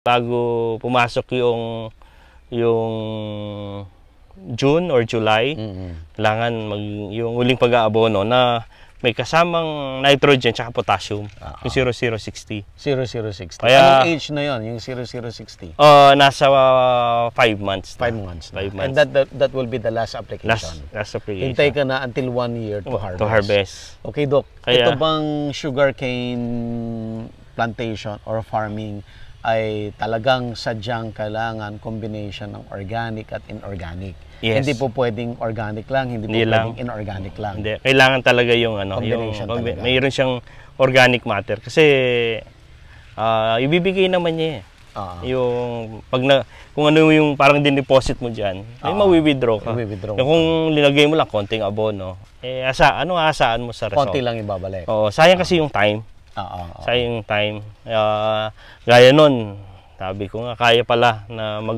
Bago pumasok yung June or July, kailangan yung uling pag-aabono na may kasamang nitrogen at potassium, yung 0060. 0060. Kaya, anong age na yon, yung 0060? Nasa 5 months. 5 months. 5 months. And that will be the last application. Last application. Hintay ka na until 1 year to harvest. To harvest. Okay, Doc. Kaya, ito bang sugarcane plantation or farming ay talagang sadyang kailangan combination ng organic at inorganic? Yes. Hindi po pwedeng organic lang, hindi po pwedeng inorganic lang. Hindi, kailangan talaga yung mayroon siyang organic matter kasi ibibigay naman niya yung kung ano yung parang din-deposit mo diyan, ay mawi-withdraw ka. Kung linagay mo lang konting abono, asaan mo sa result? Konti lang ibabalik. Oo, sayang kasi yung time. Sayang yung time. Gaya nun, sabi ko nga kaya pala na mag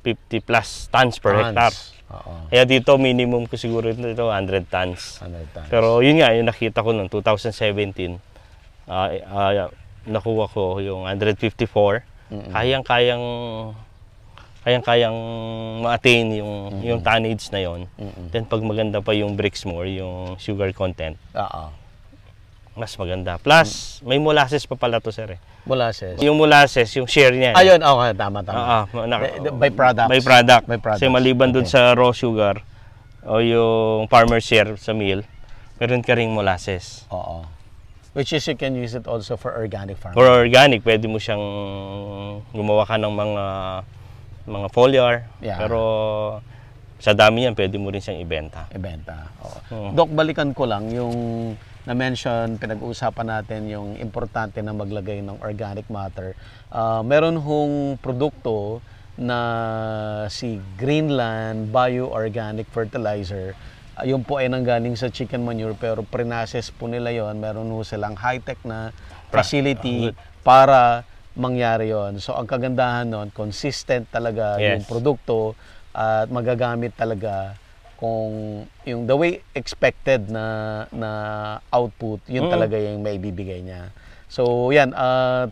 150 plus tons per hectare. Kaya dito minimum ko siguro ito 100 tons. 100 tons. Pero yun nga, yung nakita ko noong 2017, nakuha ko yung 154. Kayang ma-attain yung tonnage na yon. Then pag maganda pa yung bricks mo or yung sugar content, mas maganda. Plus, may molasses pa pala to, sir. Molasses? Yung molasses, yung share niya. Ayun, okay, tama. By product. By product. Kasi maliban dun sa raw sugar o yung farmer share sa meal, meron ka ring molasses. Which is you can use it also for organic farming. For organic, pwede mo siyang gumawa ka ng mga foliar. Pero sa dami yan, pwede mo rin siyang ibenta. Doc, balikan ko lang yung na-mention, pinag-uusapan natin yung importante na maglagay ng organic matter. Meron hong produkto na si Greenland Bio-Organic Fertilizer. Yun po ay nanggaling sa chicken manure pero pre-process po nila yon. Meron ho silang high-tech na facility para mangyari yon. So ang kagandahan nun, consistent talaga yung produkto at magagamit talaga kung yung the way expected na output, yun talaga yung may bibigay niya. So yan,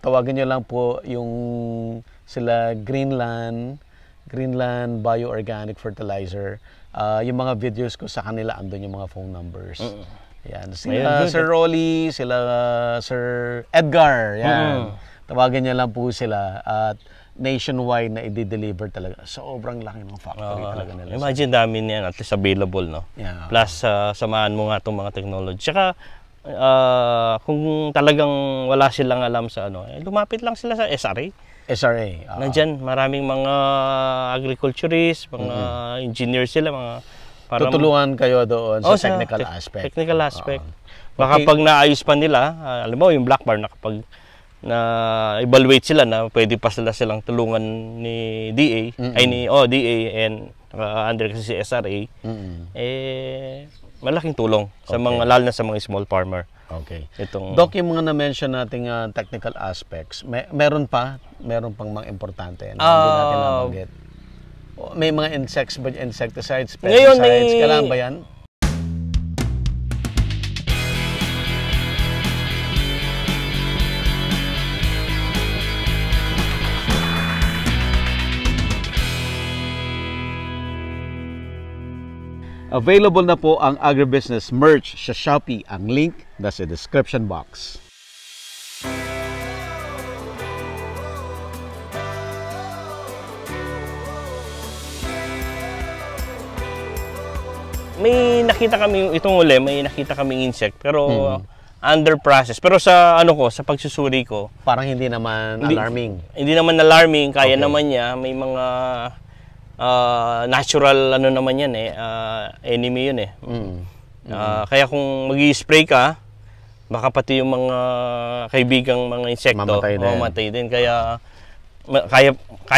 tawagan nyo lang po yung sila Greenland Bio-Organic Fertilizer. Yung mga videos ko sa kanila, andun yung mga phone numbers. Yan. Sila Sir Rolly, sila Sir Edgar, yan. Tawagan nyo lang po sila at nationwide na i-deliver talaga. Sobrang laki ng factory talaga nila. Imagine dami niyan at least available, no? Plus samahan mo nga itong mga technology. Tsaka kung talagang wala silang alam sa lumapit lang sila sa SRA. Nandyan, maraming mga agriculturists, mga engineers sila, tutulungan kayo doon sa technical aspect. Technical aspect. Baka pag naayos pa nila, alam mo yung black bar na-evaluate sila na pwede pa silang tulungan ni DA, DA and under kasi si SRA, malaking tulong sa mga, lalo na sa mga small farmer. Doc, yung mga na-mention nating technical aspects, meron pang mga importante na hindi natin nabanggit. May mga insecticides, pesticides, kailangan ba yan? Available na po ang agribusiness merch sa Shopee. Ang link nasa description box. May nakita kami insect pero under process. Pero sa sa pagsusuri ko, parang hindi naman alarming. Hindi naman alarming, kaya naman niya, may mga natural naman yan enemy yun kaya kung mag-i-spray ka, baka pati yung mga kaibigang mga insekto mamatay din. Kaya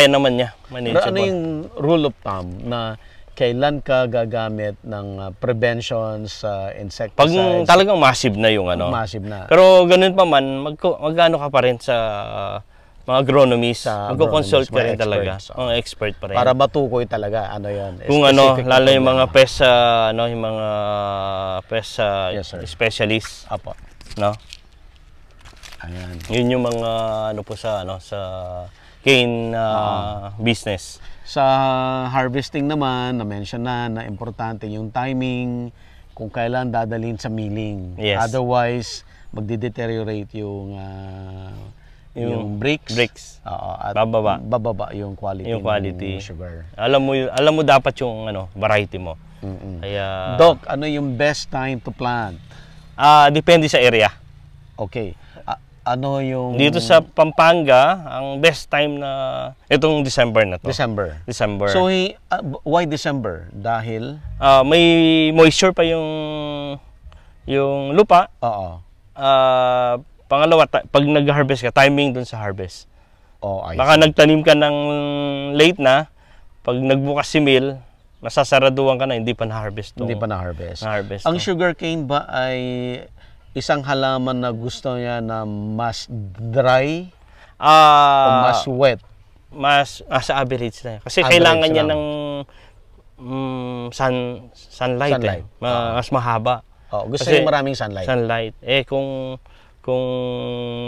naman niya manageable. Pero ano yung rule of thumb na kailan ka gagamit ng prevention sa insecticides? Pag talagang massive na yung massive na. Pero ganun pa man, mag-ano ka pa rin sa mga agronomist, magko-consult ka rin talaga, mga expert pa rin. Para matukoy talaga, yun. Kung lalo yung mga pest, yung mga pest specialist. Ayan. Yun yung mga ano po sa cane business. Sa harvesting naman, na-mention na importante yung timing, kung kailan dadalhin sa milling. Yes. Otherwise, magde-deteriorate yung bricks. At bababa yung quality ng sugar. Alam mo dapat yung variety mo. Kaya Doc, ano yung best time to plant? Depende sa area. Okay. Ano yung dito sa Pampanga, ang best time na itong December na to. December. So why December? Dahil may moisture pa yung lupa. Oo. Pangalawa, pag nag-harvest ka, timing dun sa harvest. Baka nagtanim ka ng late na, pag nagbukas si mill, masasaraduhan ka na, hindi pa na-harvest. Hindi pa na-harvest. Ang sugarcane ba ay isang halaman na gusto niya na mas dry o mas wet? Sa average na. Kasi kailangan niya ng sunlight. Mas mahaba. Gusto niya maraming sunlight. Kung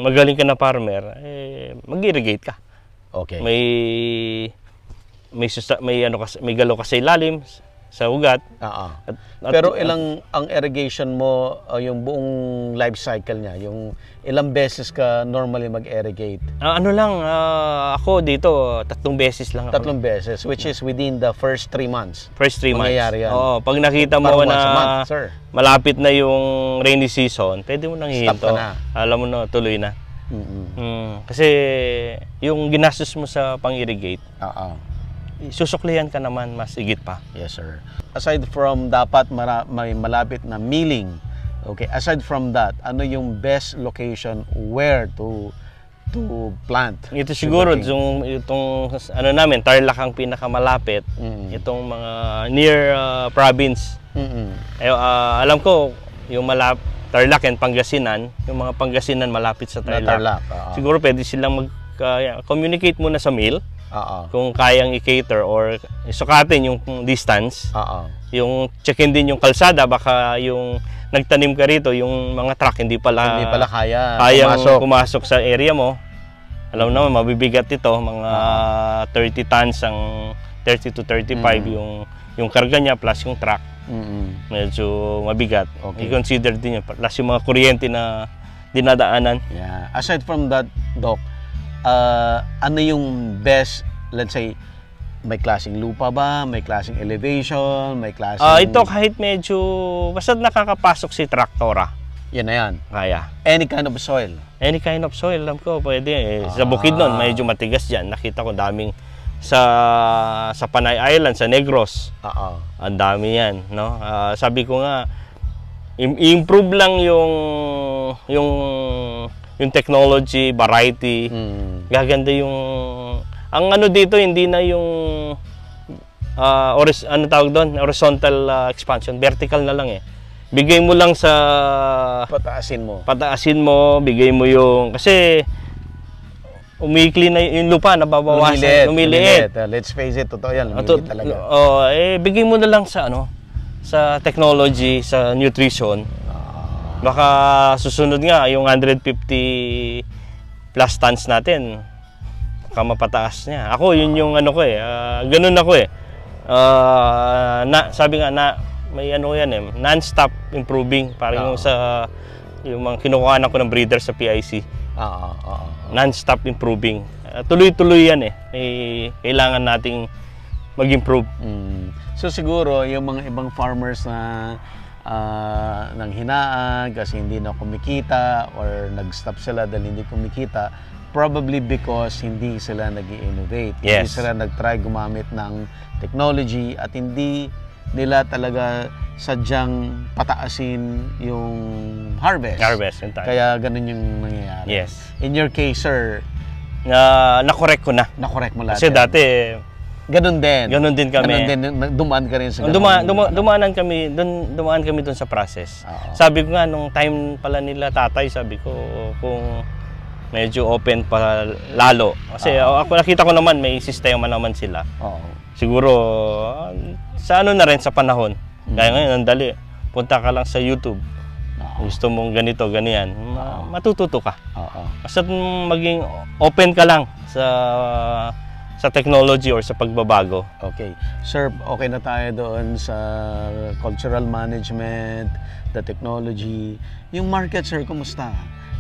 magaling ka na farmer, mag-irrigate ka. Okay. May galaw ka sa ilalim, sa ugat. Pero ang irrigation mo, yung buong life cycle niya, yung ilang beses ka normally mag-irrigate? Ako dito, 3 beses lang ako. 3 beses, which is within the first 3 months. First 3 months. Yan. Oo, pag nakita mo na malapit na yung rainy season, pwede mo nang hihinto. Alam mo na, tuloy na. Kasi yung ginastos mo sa pang-irrigate, susuklihan ka naman mas higit pa. Yes, sir. Aside from dapat may malapit na milling, okay, aside from that, ano yung best location where to plant? Ito siguro itong namin, Tarlac ang pinakamalapit. Itong mga near province. Alam ko yung Tarlac and Pangasinan, yung mga Pangasinan malapit sa Tarlac. Siguro pwede silang communicate muna sa mill. Kung kayang i-cater or sukatin yung distance. Yung check-in din yung kalsada, baka yung nagtanim ka rito, yung mga truck hindi pala kayang pumasok sa area mo. Alam naman, mabibigat ito, mga 30 tons ang 30 to 35 yung karga niya plus yung truck. Medyo mabigat. I-consider din yun. Plus yung mga kuryente na dinadaanan. Yeah. Aside from that, Doc, ano yung best, let's say, may klaseng lupa ba? May klaseng elevation? May klaseng... ito kahit medyo, basta nakakapasok si traktora. Yan na yan. Kaya. Any kind of soil? Any kind of soil, alam ko, pwede. Sa Bukidnon, medyo matigas dyan. Nakita ko daming sa Panay Island, sa Negros. Ang dami yan. No? Sabi ko nga, improve lang yung technology, variety, gaganda yung... Ang dito, hindi na yung tawag doon? Horizontal expansion, vertical na lang eh. Bigay mo lang sa... Pataasin mo, bigay mo yung... Kasi umikli na yung lupa, nababawasan, lumiliit. Let's face it, totoo yan, lumiliit talaga. Bigay mo na lang sa sa technology, sa nutrition. Baka susunod nga yung 150 plus tons natin, baka mapataas niya. Ako yun yung ganun ako eh. Sabi nga may yan eh, non-stop improving, parang yung mga kinukuhaan ko ng breeder sa PIC. Non-stop improving. Tuloy-tuloy yan eh. Kailangan nating mag-improve. So siguro yung mga ibang farmers na nang hinaan kasi hindi na kumikita or nag-stop sila dahil hindi kumikita, probably because hindi sila nag-i-innovate. Hindi sila nag-try gumamit ng technology at hindi nila talaga sadyang pataasin yung harvest. Kaya ganun yung nangyayari. Yes. In your case, sir, na-correct ko na. Na-correct mo lahat. Kasi dati ganun din. Ganun din kami. Ganun din, dumaan ka rin sa dumaan kami doon sa process. Sabi ko nga, nung time pala nila tatay, sabi ko, kung medyo open pa lalo. Kasi ako nakita ko naman, may sistema naman sila. Siguro, sa na rin sa panahon. Kaya ngayon, ang dali. Punta ka lang sa YouTube. gusto mong ganito, ganyan, matututo ka. Basta maging open ka lang sa technology or sa pagbabago. Okay. Sir, okay na tayo doon sa cultural management, the technology. Yung market, sir, kumusta?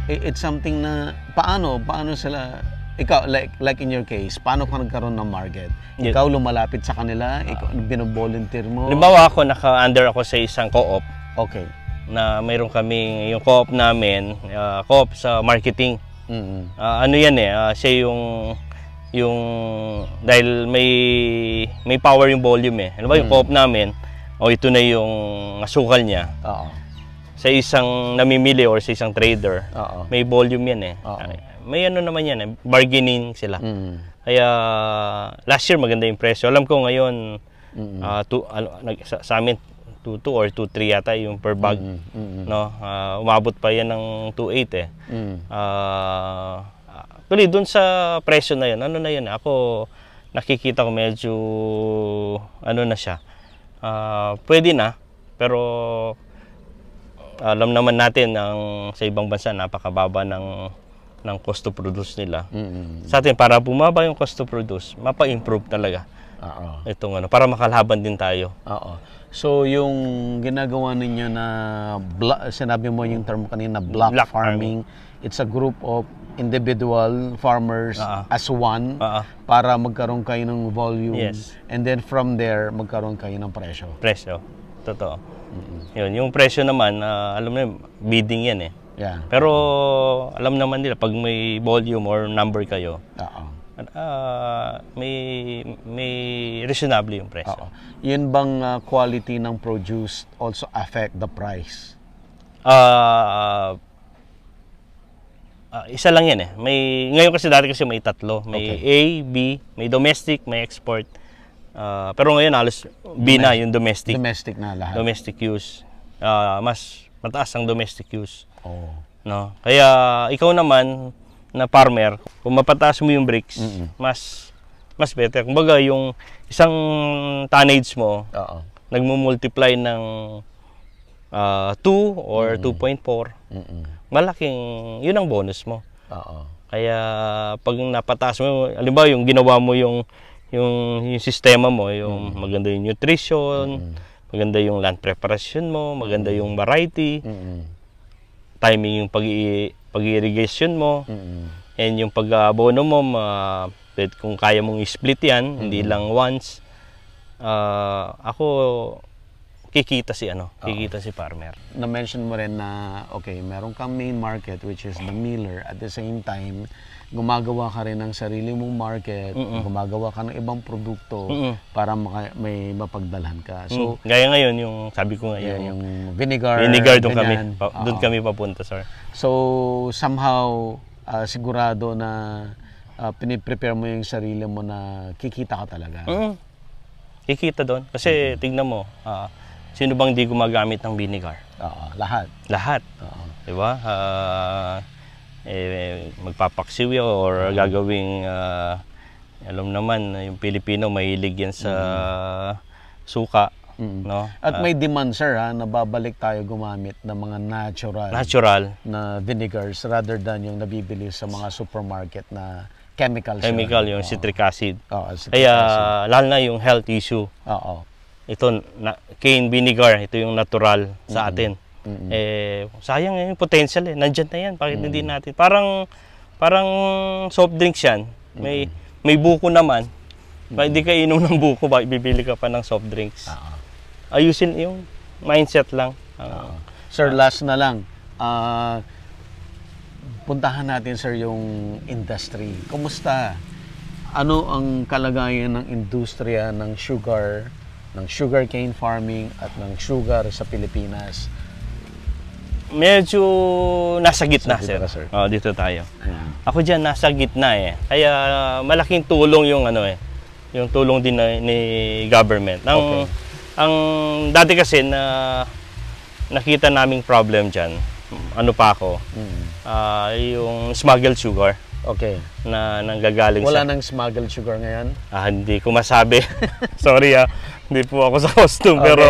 It's something na, paano sila, ikaw, like in your case, paano ka nagkaroon ng market? Ikaw lumalapit sa kanila, ikaw binovolunteer mo? Halimbawa ako, naka-under ako sa isang co-op. Okay. Na mayroon kaming, yung co-op namin, co-op sa marketing. Ano yan siya yung dahil may power yung volume Ano ba yung co-op namin? Ito na yung asukal niya. Sa isang namimili or sa isang trader, may volume yan May ano naman yan bargaining sila. Kaya last year maganda yung presyo. Alam ko ngayon sa amin 2.2 or 2.3 yata yung per bag. No? Umabot pa yan ng 2.8 Actually, dun sa presyo na yun, ano na yun, ako nakikita ko medyo, ano na siya, pwede na, pero alam naman natin sa ibang bansa, napakababa ng cost to produce nila. Sa atin, para bumaba yung cost to produce, mapa-improve talaga. Itong para makalaban din tayo. So, yung ginagawa ninyo na, sinabi mo yung term kanina, block farming, it's a group of individual farmers as one para magkaroon kayo ng volume and then from there magkaroon kayo ng presyo. Totoo. Yun, yung presyo naman alam mo bidding yan pero alam naman nila pag may volume or number kayo may reasonable yung presyo. Yun bang quality ng produce also affect the price? Isa lang yan ngayon kasi dati kasi may tatlo. May A, B, may domestic, may export. Pero ngayon halos B na yung domestic. Domestic na lahat. Domestic use. Mas mataas ang domestic use. No? Kaya ikaw naman na farmer, kung mapataas mo yung bricks, mas better. Kumbaga yung isang tonnage mo, nagmo-multiply ng 2 or 2.4. Malaking, yun ang bonus mo. Kaya pag napataas mo, halimbawa yung ginawa mo yung sistema mo, yung maganda yung nutrition, maganda yung land preparation mo, maganda yung variety, timing yung pag-irrigation mo, and yung pag-abono mo, kung kaya mong i-split yan, hindi lang once, ako kikita si farmer. Na-mention mo rin na, okay, meron kang main market which is the miller. At the same time, gumagawa ka rin ng sarili mong market, gumagawa ka ng ibang produkto para may mapagdalhan ka. So, gaya ngayon, yung sabi ko ngayon, yung vinegar doon kami papunta, sir. So, somehow, sigurado na piniprepare mo yung sarili mo na kikita ka talaga. Kikita doon. Kasi tignan mo, sino bang di gumagamit ng vinegar? Lahat. Diba? Magpapaksiw or gagawing, alam naman, yung Pilipino mahilig yan sa suka. No? At may demand, sir, nababalik tayo gumamit ng mga natural na vinegars rather than yung nabibili sa mga supermarket na chemical, yung citric acid. Kaya lalo na yung health issue. Ito, cane vinegar, ito yung natural sa atin. Sayang yung potential nandyan na yan. Bakit hindi natin? Parang soft drinks yan. May buko naman. Bakit hindi ka inom ng buko, bakit bibili ka pa ng soft drinks? Ayusin yung mindset lang. Sir, last na lang. Puntahan natin, sir, yung industry. Kumusta? Ano ang kalagayan ng industriya ng sugarcane farming at ng sugar sa Pilipinas? Medyo nasa gitna, sir. Dito tayo. Ako dyan, nasa gitna Kaya malaking tulong yung yung tulong din ni government. Ang dati kasi nakita naming problem dyan, pa ako, yung smuggled sugar. Na nanggagaling Wala nang smuggled sugar ngayon? Hindi ko masabi. Sorry hindi po ako sa costume, pero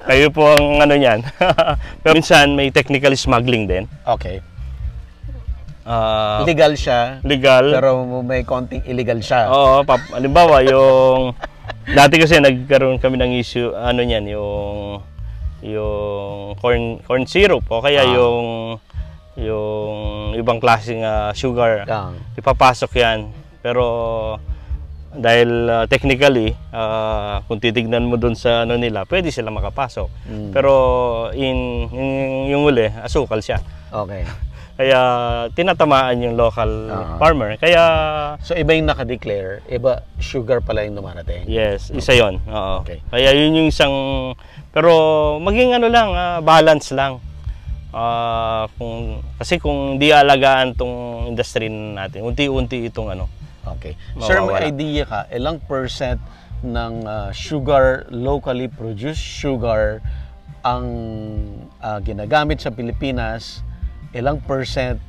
Kayo po ang ano niyan. Pero minsan may technical smuggling din. Okay. Legal siya. Legal. Pero may konting illegal siya. Oo, halimbawa yung dati kasi nagkaroon kami ng issue ano niyan, yung corn syrup o kaya yung ibang klaseng sugar. Ipapasok 'yan. Pero dahil technically kung titignan mo doon sa ano nila, pwede sila makapasok. Pero yung uli, asukal siya. Okay. Kaya tinatamaan yung local farmer. Kaya so iba yung naka-declare, iba sugar pala yung dumarating. Yes, isa 'yon. Oo. Okay. Kaya yun yung isang pero maging ano lang, balance lang. Kasi kung di alagaan tong industry natin, unti-unti itong ano. Okay. Sir, may idea ka, ilang percent ng sugar, locally produced sugar ang ginagamit sa Pilipinas, ilang percent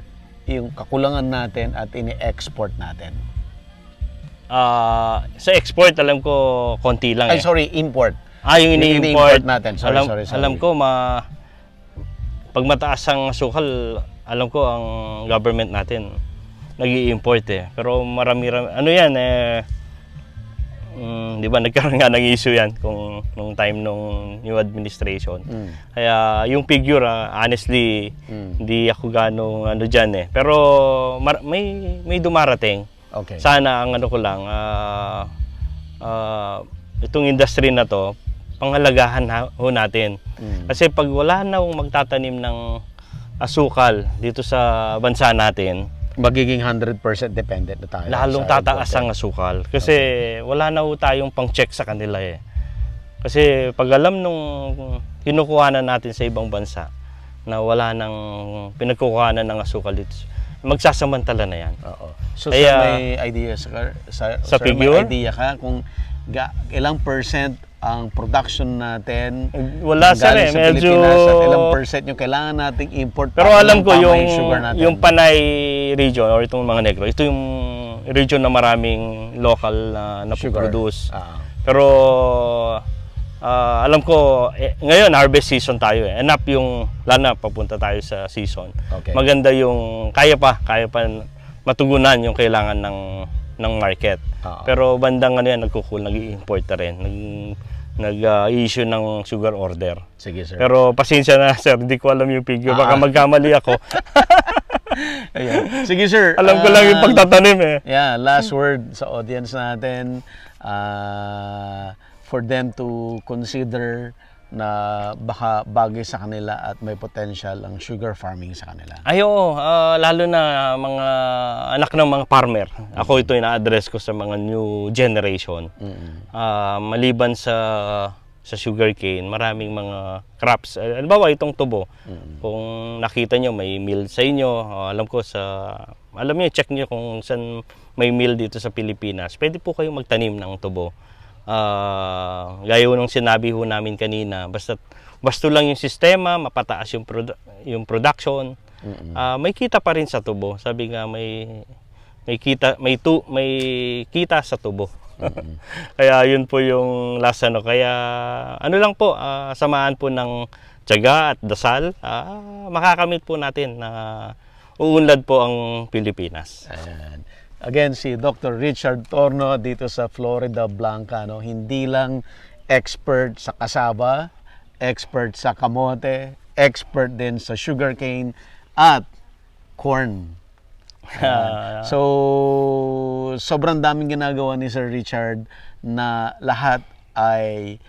yung kakulangan natin at ini-export natin? Sa export, alam ko, konti lang. Ay, sorry, import. Yung ini-import natin. Sorry. Alam ko, pag mataas ang asukal, alam ko, ang government natin, nag-i-import Pero marami, ano yan di ba nagkaroon nga ng issue yan nung time nung new administration. Kaya yung figure honestly hindi ako ganong ano diyan Pero may dumarating. Okay. Sana ang ano ko lang itong industry na to panghalagahan ho natin. Kasi pag wala na magtatanim ng asukal dito sa bansa natin, magiging 100% dependent na tayo. Lalong tataas ang asukal. Kasi wala na tayong pang-check sa kanila Kasi pag alam nung kinukuhanan natin sa ibang bansa na wala nang pinagkukuhanan ng asukal dito, magsasamantala na yan. So may idea sa figure? May idea ka kung ilang percent ang production natin wala sa medyo at ilang percent yung kailangan nating import. Pero alam ko yung Panay region or itong mga Negro, ito yung region na maraming local na produce. Pero alam ko ngayon harvest season tayo enough yung lana papunta tayo sa season. Maganda yung kaya pa matugunan yung kailangan ng market. Pero bandang ano yan, nag-i-import na rin. Nag-issue ng sugar order. Sige, sir. Pero pasensya na, sir. Hindi ko alam yung figure. Baka magkamali ako. Ayan. Sige, sir. Alam ko lang yung pagtatanim last word sa audience natin. For them to consider na baka bagay sa kanila at may potential ang sugar farming sa kanila. Lalo na mga anak ng mga farmer. Ako ito ina-address ko sa mga new generation. Maliban sa sugarcane, maraming mga crops. Halimbawa itong tubo. Kung nakita nyo may mill sa inyo, alam niyo, check niyo kung saan may mill dito sa Pilipinas. Pwede po kayong magtanim ng tubo. Gaya nung sinabi ho namin kanina, basta lang yung sistema, mapataas yung production, may kita pa rin sa tubo. Sabi nga may kita sa tubo. Kaya yun po yung last Kaya ano lang po, samahan po ng tiyaga at dasal, makakamit po natin na uunlad po ang Pilipinas. Ayan. Again, si Dr. Richard Torno dito sa Florida Blanca, hindi lang expert sa cassava, expert sa kamote, expert din sa sugarcane at corn. So, sobrang daming ginagawa ni Sir Richard na lahat ay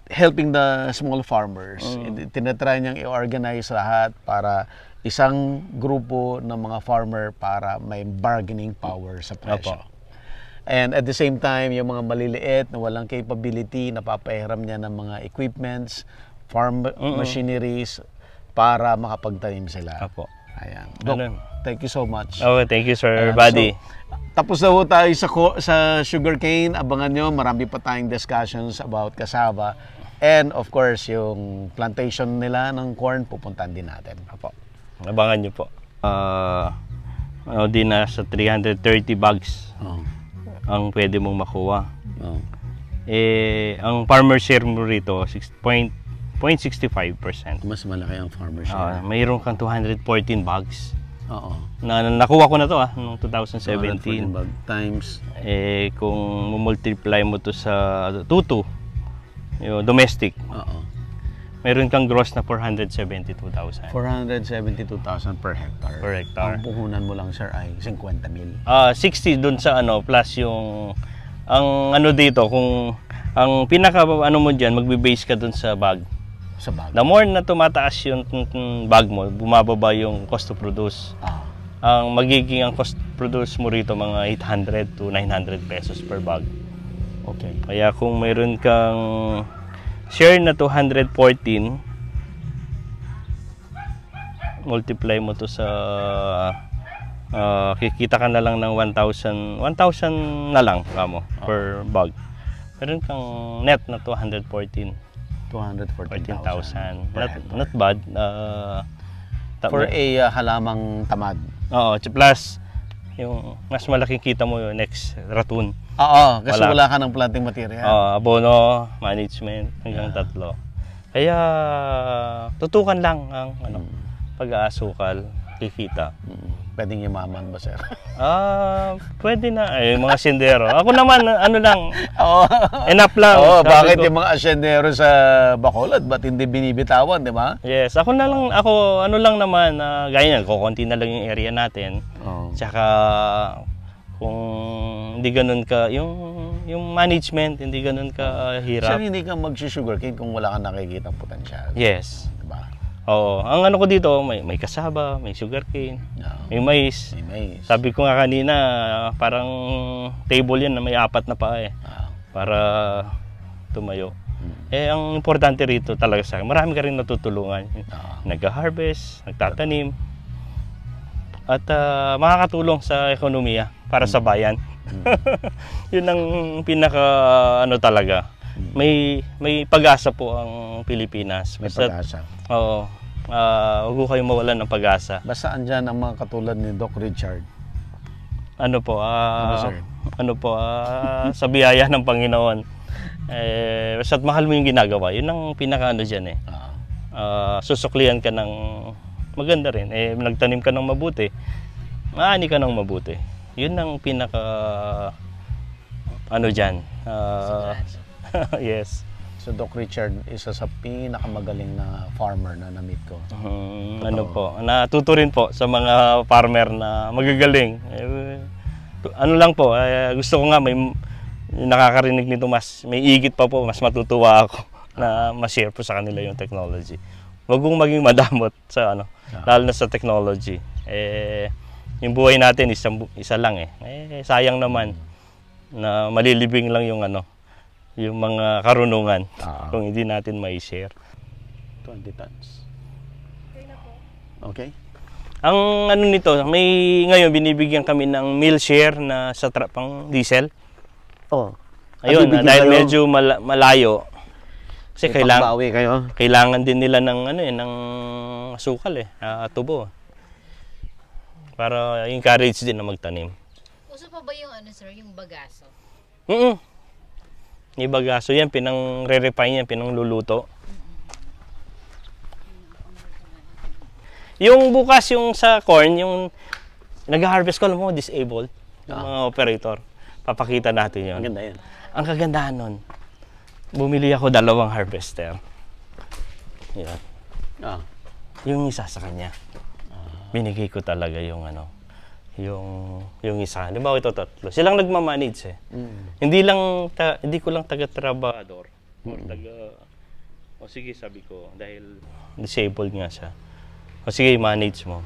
helping the small farmers. Tinatry niyang i-organize lahat para isang grupo ng mga farmer para may bargaining power sa presyo. And at the same time, yung mga maliliit na walang capability, napapahiram niya ng mga equipments, farm machineries para makapagtanim sila. Ayan. Doc, thank you so much. Thank you, Sir Buddy. So, tapos na po tayo sa sugarcane. Abangan nyo, marami pa tayong discussions about cassava. And of course, yung plantation nila ng corn, pupuntahan din natin. Abangan nyo po. Di na sa 330 bags ang pwede mong makuha. Ang farmer share mo rito, 6.5 0.65%. Mas malaki ang farmer share. Mayroon kang 214 bags. Oo. Nakuha ko na to noong 2017. Bag times. Kung multiply mo to sa 2 yung domestic. Oo. Meron kang gross na 472,000. 472,000 per hectare. Per hectare. Ang puhunan mo lang, sir, ay 50,000. 60 dun sa plus yung ang dito kung ang pinaka mo diyan magbe-base ka dun sa bag. Sa bag. The more na tumataas yung bag mo, bumababa yung cost to produce. Ang magiging ang cost to produce mo rito mga 800 to 900 pesos per bag. Okay. Kaya kung mayroon kang share na 214, multiply mo to sa kikita ka na lang ng 1,000 na lang kamo per bag. Meron kang net na 214,000. Not bad. For a halamang tamad. Oo, plus yung mas malaking kita mo yung next ratoon. Oo, kasi wala ka ng planting material. Abono, management, hanggang 3. Kaya tutukan lang ang pag-aasukal, kikita. Pwedeng yumaman ba, sir? Pwede na. Mga asyendero. Ako naman, enough lang. Bakit yung mga asyendero sa Bacolod, ba't hindi binibitawan, di ba? Yes, ako lang naman, gaya kukunti na lang yung area natin. Tsaka, kung hindi ganun ka, yung management, hindi ganun ka hirap. Sir, hindi ka mag-sugarcane kung wala kang nakikitang potensyal. Yes. Diba? Oo. Ang ko dito, may kasaba, may sugarcane, may mais. Sabi ko nga kanina, parang table yan na may 4 na paa para tumayo. Ang importante rito talaga sa akin, marami ka rin natutulungan. Nag-harvest, nagtatanim, at makakatulong sa ekonomiya para sa bayan. Yun ang pinaka talaga. May pag-asa po ang Pilipinas. May pag-asa. Oo. Huwag ko kayong mawalan ng pag-asa. Basta andyan ang mga katulad ni Doc Richard. Sa biyaya ng Panginoon. Basta't mahal mo yung ginagawa. Yun ang pinaka dyan susuklihan ka ng maganda rin. Nagtanim ka ng mabuti. Maani ka ng mabuti. Yun ang pinaka dyan. Yes. So Doc Richard, isa sa pinakamagaling na farmer na na-meet ko. Natuto rin po sa mga farmer na magagaling. Gusto ko nga may nakakarinig nito, mas may igit pa po, mas matutuwa ako na ma-share po sa kanila yung technology. Huwag kong maging madamot sa lalo na sa technology. Yung buhay natin isa lang sayang naman na malilibing lang yung yung mga karunungan kung hindi natin mai-share. 20 tons. Okay. Ang nito, ngayon binibigyan kami ng meal share na sa pang diesel. Ayun, dahil medyo malayo. Kasi kailangan din nila ng ng asukal tubo. Para encourage din na magtanim. Uso pa ba yung sir, yung bagaso? Yung bagaso yan, pinang-re-refine yan, pinang-luluto. Yung bukas yung sa corn, yung nag-harvest ko, alam mo, disabled. Yung mga operator. Papakita natin yun. Ang ganda yan. Ang kagandahan nun, bumili ako 2 harvester. Yan. Yung isa sa kanya. Binigay ko talaga yung yung isa. Di ba ito 3? Silang nagmamanage Hindi ko lang taga-trabador. Sige, sabi ko, dahil disabled nga siya. Sige, manage mo.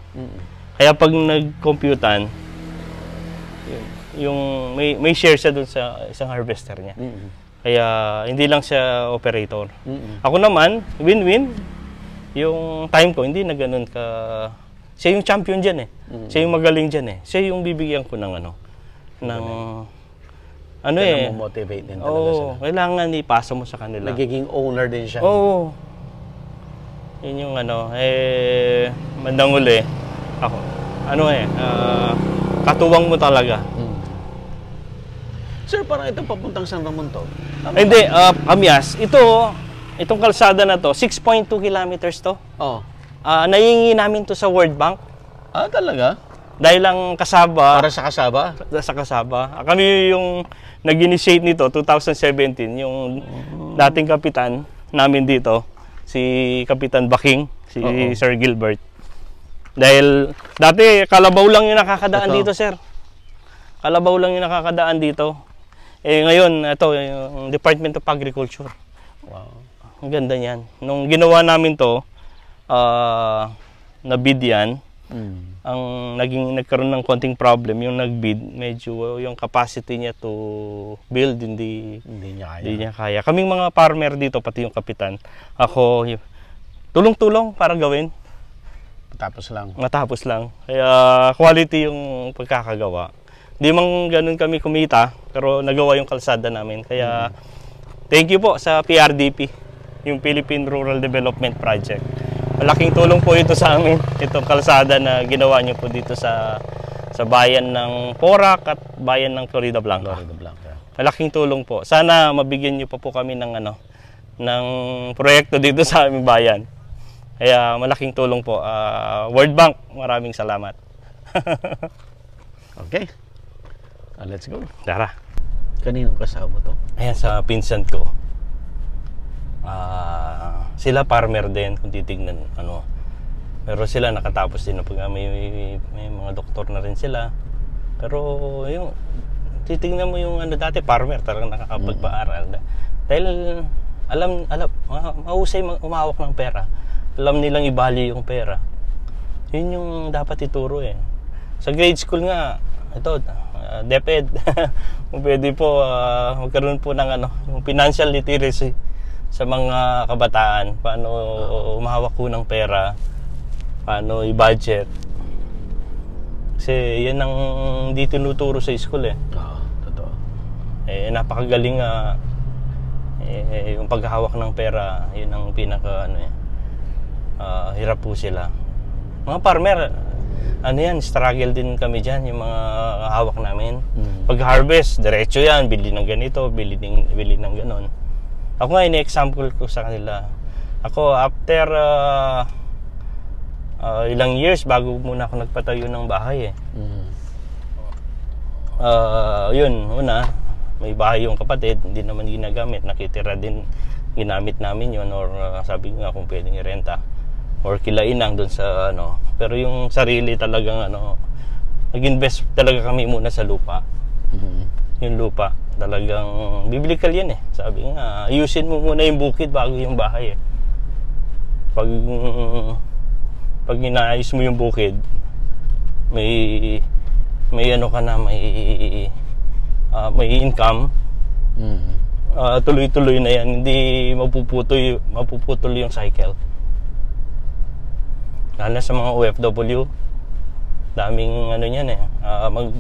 Kaya pag nag-computan, yung may share siya dun sa isang harvester niya. Kaya hindi lang siya operator. Ako naman, win-win. Yung time ko, hindi na ganun ka... Siya yung champion dyan Siya yung magaling dyan Siya yung bibigyan ko ng motivate din talaga sila. Kailangan ipasa mo sa kanila. Nagiging owner din siya. Yun yung bandang uli. Ako, katuwang mo talaga. Sir, parang ito papuntang San Ramon to. Hindi, Amias. Ito, itong kalsada na to, 6.2 kilometers to. Oh. Naiingi namin to sa World Bank. Talaga? Dahil lang kasaba. Para sa kasaba? Sa kasaba. Kami yung nag-initiate nito, 2017, yung dating kapitan namin dito, si Kapitan Baking, si Sir Gilbert. Dahil dati kalabaw lang yung nakakadaan dito, sir. Kalabaw lang yung nakakadaan dito. Ngayon, ito, yung Department of Agriculture. Wow. Ang ganda niyan. Nung ginawa namin to, na-bid yan, ang nagkaroon ng konting problem, yung nag-bid, medyo yung capacity niya to build, hindi niya kaya. Kaming mga farmer dito, pati yung kapitan, ako, tulong-tulong para gawin. Matapos lang. Kaya quality yung pagkakagawa. Di man ganun kami kumita, pero nagawa yung kalsada namin. Kaya thank you po sa PRDP, yung Philippine Rural Development Project. Malaking tulong po ito sa amin, itong kalsada na ginawa niyo po dito sa bayan ng Porac at bayan ng Florida Blanca. Malaking tulong po. Sana mabigyan niyo pa po kami ng ng proyekto dito sa aming bayan. Kaya malaking tulong po. World Bank, maraming salamat. Okay. Let's go. Tara. Kanino kasama to? Ayan, sa pinsan ko. Sila farmer din, kung titignan. Pero sila nakatapos din. May mga doktor na rin sila. Pero yung titignan mo yung dati farmer, talagang nakakapagpaaral. Dahil mahusay umawak ng pera. Alam nilang i-value yung pera. Yun yung dapat ituro eh. Sa grade school nga, ito, DepEd, pwede po magkaroon po ng yung financial literacy sa mga kabataan. Paano umahawak po ng pera, paano i-budget. Kasi yan ang hindi tinuturo sa school eh. Totoo. Napakagaling yung paghahawak ng pera, yun ang pinaka hirap po sila. Mga farmer, struggle din kami dyan, yung mga hawak namin. Pag-harvest, diretso yan, bili ng ganito, bili ng ganon. Ako nga, ini-example ko sa kanila. Ako, after ilang years, bago muna ako nagpatayo ng bahay eh. Yun, una, may bahay yung kapatid, hindi naman ginagamit, nakitira din, ginamit namin yun, or sabi nga kung pwedeng i-renta. Or kilainang doon sa pero yung sarili talagang nag-invest talaga kami muna sa lupa. Yung lupa talagang biblical yan eh. Sabi nga, ayusin mo muna yung bukid bago yung bahay eh. Pag inaayos mo yung bukid, may ka na, may income. Tuloy-tuloy na yan, hindi mapuputol yung cycle. Lalo sa mga OFW, daming niyan eh.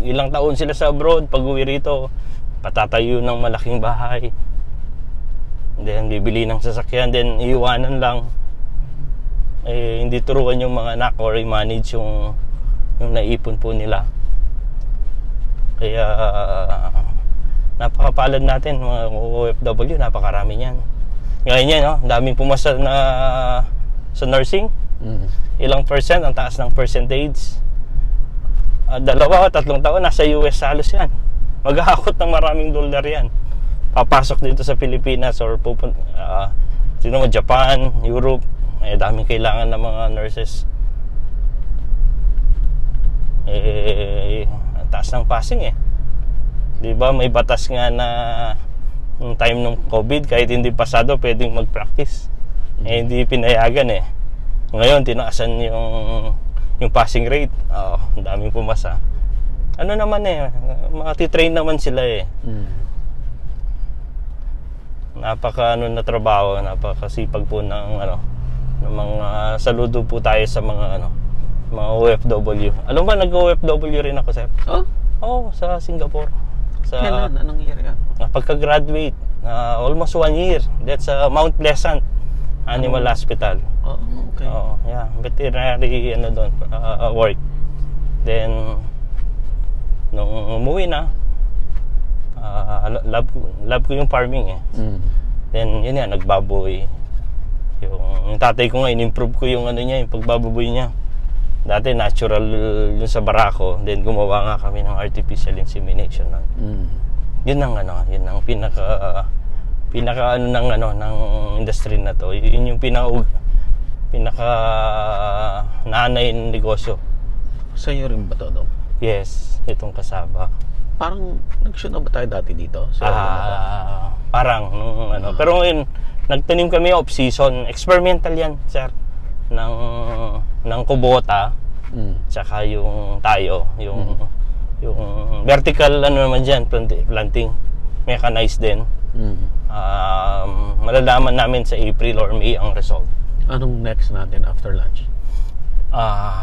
Ilang taon sila sa abroad, pag uwi rito, patatayo ng malaking bahay. Then bibili ng sasakyan, then iiwanan lang. Hindi turuan yung mga anak or i-manage yung naipon po nila. Kaya napakapalad natin mga OFW, napakarami niyan. Ngayon yan, daming pumasa na sa nursing. Ilang percent ang taas ng percentage. 2 o 3 taon nasa US halos yan. Maghahakot ng maraming dolyar yan. Papasok dito sa Pilipinas or Japan, Europe. Daming kailangan ng mga nurses. Ang taas ng passing eh. Diba may batas nga na yung time ng COVID, kahit hindi pasado pwedeng mag-practice. Hindi pinayagan eh. Ngayon, tinaasan yung passing rate. Ang daming pumasa. Naman eh, mati-train naman sila eh. Napaka na trabaho, napakasipag po ng mga saludo po tayo sa mga mga OFW. Alam ba, nag-OFW rin ako, sir? Sa Singapore. Kailan? Anong year yan? Pagka-graduate, almost 1 year. That's Mount Pleasant Animal Hospital. Okay. Yeah, veterinary doon, work. Then nung umuwi na, love ko yung farming eh. Then yun yan, nagbaboy. Yung tatay ko nga, in-improve ko yung ano niya, yung pagbababoy niya. Dati natural yung sa barako, then gumawa nga kami ng artificial insemination. Yun ang ano, yun ang pinaka ano ng ano ng industry na to. Yun yung pinaka nanay ng negosyo. Sa inyo rin ba to, Dok? Yes, itong kasaba. Parang nag-shoot na ba tayo dati dito? Parang nung ano. Pero ngayon, nagtanim kami off-season. Experimental yan, sir. Ng kubota. Tsaka yung tayo. Yung vertical ano naman dyan, planting. Mechanized din. Malalaman namin sa April or May ang result. Anong next natin after lunch?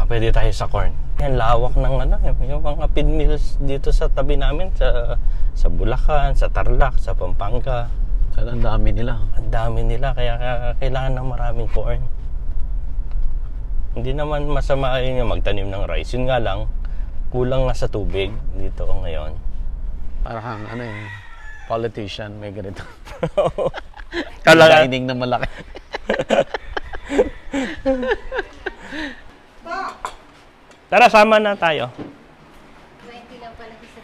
Pwede tayo sa corn. Yan, lawak ng ano, yung mga feed mills dito sa tabi namin, sa Bulacan, sa Tarlac, sa Pampanga. Ang dami nila. Ang dami nila, kaya kailangan ng maraming corn. Hindi naman masama yun yung magtanim ng rice. Yun nga lang, kulang nga sa tubig dito ngayon. Parang ano eh, politician, may ganito. Dining na malaki. Tara, sama na tayo. 20 lang pala sa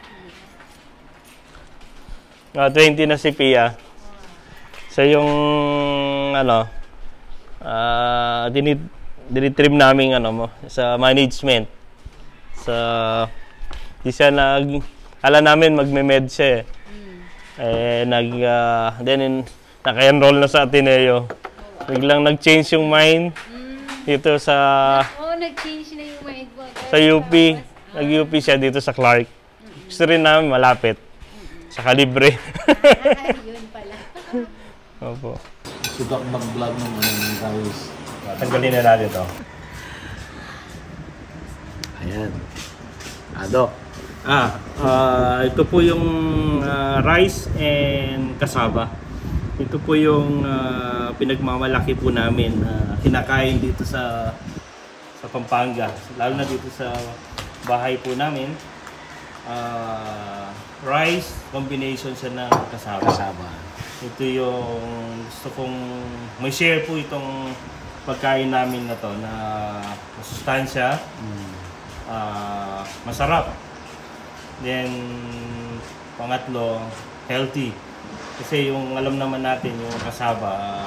Pia. 20 na si Pia. So yung ano, dinitrim namin ano mo sa management. Di siya ala namin magme-med siya then naka-enroll na sa Ateneo. Biglang nag-change yung mind dito sa nag-change na yung mind mo. Sa UP. Nag-UP siya dito sa Clark. Gusto rin namin malapit. Saka libre. Yun pala. Opo. Sudak mag-vlog ng guys. Tanggalin na natin ito. Ayan. Dok. Ito po yung rice and cassava. Ito po yung pinagmamalaki po namin kinakain dito sa Pampanga. Lalo na dito sa bahay po namin. Rice, combination siya ng cassava. Ito yung gusto kong may share po itong pagkain namin na to na masustansya, masarap. Then pangatlo, healthy. Kasi yung alam naman natin yung cassava,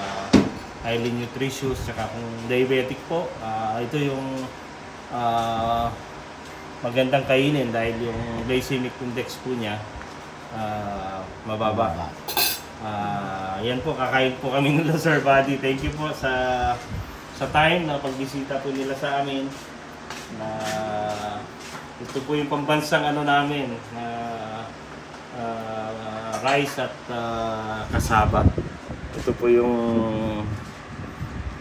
highly nutritious, saka kung diabetic po, ito yung magandang kainin dahil yung glycemic index po niya mababa. Yan po, kakain po kami nila Sir Buddy. Thank you po sa time na pagbisita po nila sa amin. Ito po yung pambansang ano namin na rice at cassava. Ito po yung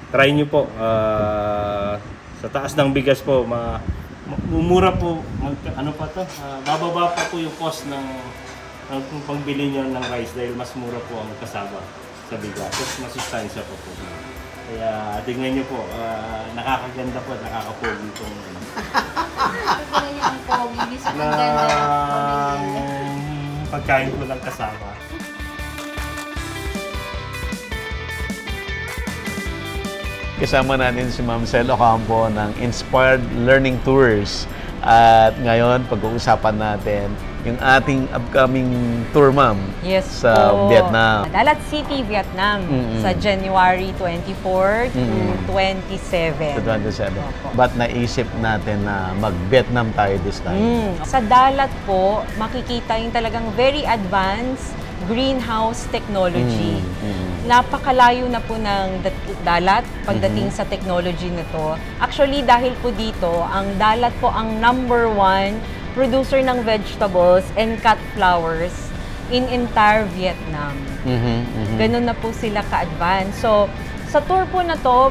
try nyo po. Sa taas ng bigas po, mumura po, bababa pa po yung cost ng pagbili nyo ng rice dahil mas mura po ang cassava sa bigas. Tapos masustansya po po. Kaya tingnan nyo po, nakakaganda po, nakakapogi itong Tignan niyo ang pogi. Mismo ang ganda. pagkain ko ng cassava. Kasama natin si Ma'am Sel Ocampo ng Inspired Learning Tours. At ngayon, pag-uusapan natin yung ating upcoming tour, Ma'am, sa Vietnam. Dalat City, Vietnam, sa January 24 to 27. To 27. Ba't naisip natin na mag-Vietnam tayo this time? Sa Dalat po, makikita yung talagang very advanced greenhouse technology. Napakalayo na po ng Dalat pagdating sa technology na to. Actually, dahil po dito, ang Dalat po ang #1 producer ng vegetables and cut flowers in entire Vietnam. Ganun na po sila ka-advance. So, sa tour po na to,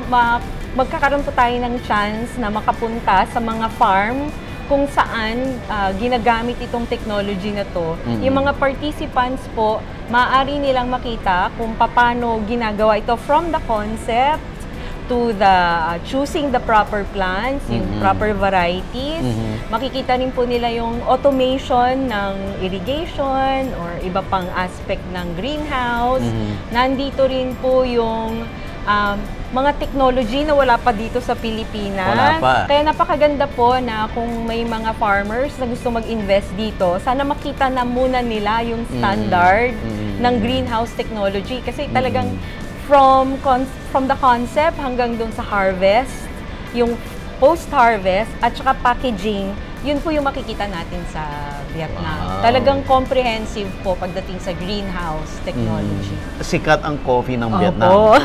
magkakaroon po tayo ng chance na makapunta sa mga farm kung saan ginagamit itong technology na to. Yung mga participants po, maaari nilang makita kung paano ginagawa ito from the concept to the choosing the proper plants, yung proper varieties. Makikita rin po nila yung automation ng irrigation or iba pang aspect ng greenhouse. Nandito rin po yung mga technology na wala pa dito sa Pilipinas. Wala pa. Kaya napakaganda po na kung may mga farmers na gusto mag-invest dito, sana makita na muna nila yung standard ng greenhouse technology. Kasi talagang from the concept hanggang dun sa harvest, yung post-harvest at saka packaging, yun po yung makikita natin sa Vietnam. Wow. Talagang comprehensive po pagdating sa greenhouse technology. Sikat ang coffee ng Vietnam. Opo.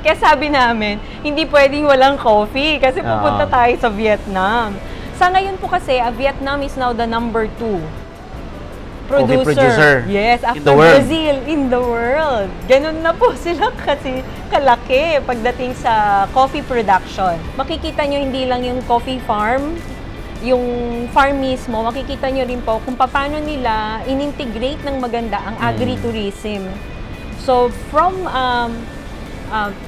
Kaya sabi namin, hindi pwedeng walang coffee kasi pupunta tayo sa Vietnam. Sa ngayon po kasi, Vietnam is now the number 2 coffee producer. Yes, in after the world. Brazil, in the world. Ganun na po sila kasi kalaki pagdating sa coffee production. Makikita nyo hindi lang yung coffee farm, yung farm mismo, makikita nyo rin po kung paano nila in-integrate ng maganda ang agritourism. So, from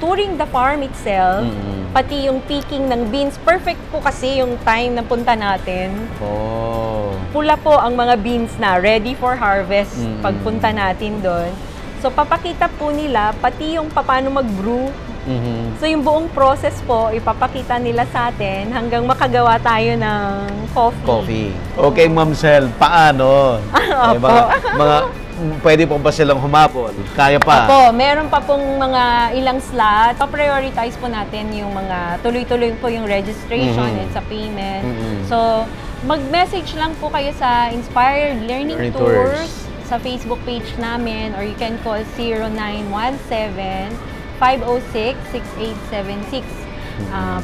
touring the farm itself, pati yung picking ng beans, perfect po kasi yung time na punta natin. Pula po ang mga beans na ready for harvest pagpunta natin doon. So, papakita po nila pati yung paano mag-brew. So, yung buong process po, ipapakita nila sa atin hanggang makagawa tayo ng coffee. Okay, Ma'am Sel, paano? Pwede po ba silang humabol? Kaya pa? Opo, meron pa pong mga ilang slot. Pa-prioritize po natin yung mga tuloy-tuloy po yung registration at sa payment. So, mag-message lang po kayo sa Inspired Learning Tours sa Facebook page namin, or you can call 0917-506-6876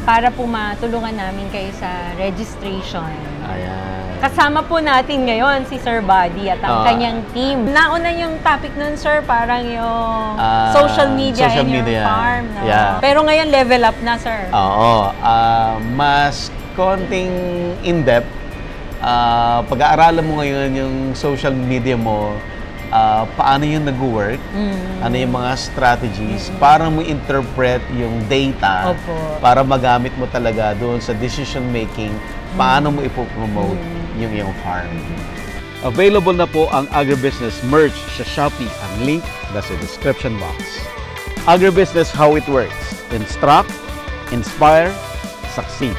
para po matulungan namin kayo sa registration. Ayan. Kasama po natin ngayon si Sir Buddy at ang kanyang team. Nauna yung topic nun, sir, parang yung social media in your farm. No? Yeah. Pero ngayon, level up na, sir. Oo. Mas konting in-depth. Pag-aaralan mo ngayon yung social media mo, paano yung nag-work, ano yung mga strategies, para mo interpret yung data, para magamit mo talaga doon sa decision making, paano mo ipopromote yung iyong farm. Available na po ang Agribusiness merch sa Shopee. Ang link nasa description box. Agribusiness, how it works. Instruct, inspire, succeed.